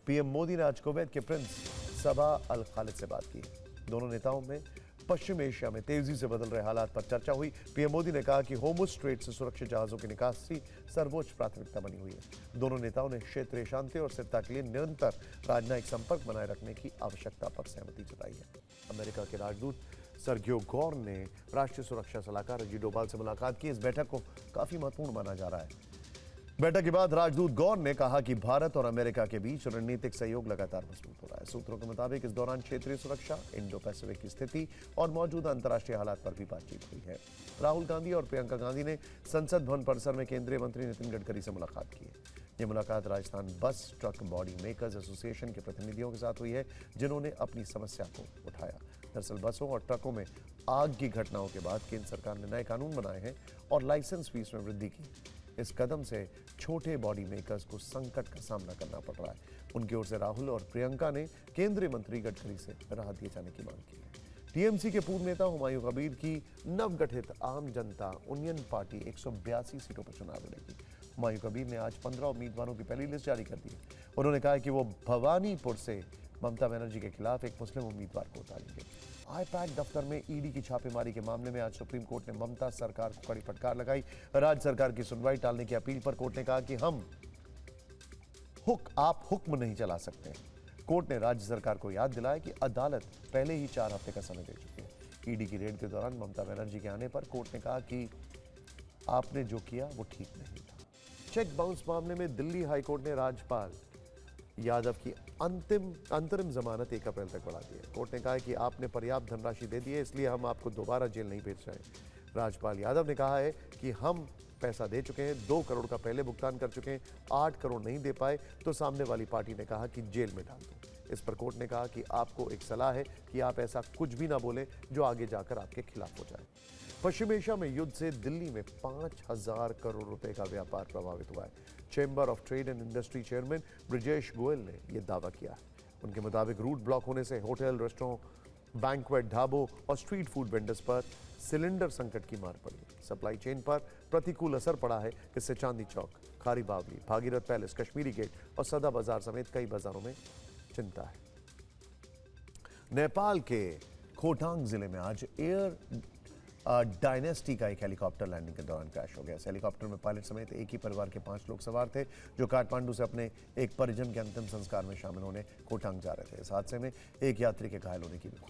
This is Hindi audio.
पीएम मोदी ने आज कुवैत के प्रिंस सबा अल खालिद से बात की। दोनों नेताओं में पश्चिम एशिया में तेजी से बदल रहे हालात पर चर्चा हुई। पीएम मोदी ने कहा कि होर्मुज स्ट्रेट से सुरक्षित जहाजों की निकासी सर्वोच्च प्राथमिकता बनी हुई है। दोनों नेताओं ने क्षेत्रीय शांति और स्थिरता के लिए निरंतर राजनयिक संपर्क बनाए रखने की आवश्यकता पर सहमति जताई है। अमेरिका के राजदूत सर्गियो गौर ने राष्ट्रीय सुरक्षा सलाहकार अजीत डोभाल से मुलाकात की। इस बैठक को काफी महत्वपूर्ण माना जा रहा है। बैठक के बाद राजदूत गौर ने कहा कि भारत और अमेरिका के बीच रणनीतिक सहयोग लगातार मजबूत हो रहा है। सूत्रों के मुताबिक इस दौरान क्षेत्रीय सुरक्षा, इंडो पैसिफिक की स्थिति और मौजूदा अंतर्राष्ट्रीय हालात पर भी बातचीत हुई है। राहुल गांधी और प्रियंका गांधी ने संसद भवन परिसर में केंद्रीय मंत्री नितिन गडकरी से मुलाकात की है। यह मुलाकात Rajasthan bus truck body makers association के प्रतिनिधियों के साथ हुई है, जिन्होंने अपनी समस्या को उठाया। दरअसल बसों और ट्रकों में आग की घटनाओं के बाद केंद्र सरकार ने नए कानून बनाए हैं और लाइसेंस फीस में वृद्धि की। इस कदम से छोटे बॉडी मेकर्स को संकट का सामना करना पड़ रहा है। उनकी ओर से राहुल और प्रियंका ने केंद्रीय मंत्री गडकरी से राहत दिए जाने की मांग की है। टीएमसी के पूर्व नेता हुमायूं कबीर की नवगठित आम जनता यूनियन पार्टी 182 सीटों पर चुनाव लड़ेगी। हुमायूं कबीर ने आज 15 उम्मीदवारों की पहली लिस्ट जारी कर दी। उन्होंने कहा कि वो भवानीपुर से ममता बनर्जी के खिलाफ एक मुस्लिम उम्मीदवार को उतारेंगे। आईपैक दफ्तर में ईडी की छापेमारी के मामले में आज सुप्रीम कोर्ट ने ममता सरकार को कड़ी फटकार लगाई। राज्य सरकार की सुनवाई टालने की अपील पर कोर्ट ने कहा कि आप हुक्म नहीं चला सकते। कोर्ट ने राज्य सरकार को याद दिलाया कि अदालत पहले ही 4 हफ्ते का समय दे चुकी है। ईडी की रेड के दौरान ममता बनर्जी के आने पर कोर्ट ने कहा कि आपने जो किया वो ठीक नहीं था। चेक बाउंस मामले में दिल्ली हाईकोर्ट ने राज्यपाल यादव की अंतरिम जमानत 1 अप्रैल तक बढ़ा दी है। कोर्ट ने कहा है कि आपने पर्याप्त धनराशि दे दी है, इसलिए हम आपको दोबारा जेल नहीं भेज रहे हैं। राज्यपाल यादव ने कहा है कि हम पैसा दे चुके हैं, 2 करोड़ का पहले भुगतान कर चुके हैं, 8 करोड़ नहीं दे पाए तो सामने वाली पार्टी ने कहा कि जेल में डाल दो। इस पर कोर्ट ने कहा कि आपको एक सलाह है कि आप ऐसा कुछ भी ना बोले जो आगे जाकर आपके खिलाफ हो जाए। पश्चिम एशिया में युद्ध से दिल्ली में 5000 करोड़ रुपए का व्यापार प्रभावित हुआ है। Chamber of trade and industry chairman Brijesh Goyal ने यह दावा किया है। उनके मुताबिक रूट ब्लॉक होने से होटल, रेस्टोरेंट, बैंक्वेट, ढाबों और स्ट्रीट फूड वेंडर्स पर सिलेंडर संकट की मार पड़ी। सप्लाई चेन पर प्रतिकूल असर पड़ा है। इससे चांदी चौक, खारी बावली, भागीरथ पैलेस, कश्मीरी गेट और सदा बाजार समेत कई बाजारों में चिंता है। नेपाल के खोटांग जिले में आज एयर डायनेस्टी का एक हेलीकॉप्टर लैंडिंग के दौरान क्रैश हो गया। इस हेलीकॉप्टर में पायलट समेत एक ही परिवार के 5 लोग सवार थे, जो काठमांडू से अपने एक परिजन के अंतिम संस्कार में शामिल होने खोटांग जा रहे थे। इस हादसे में एक यात्री के घायल होने की भी खबर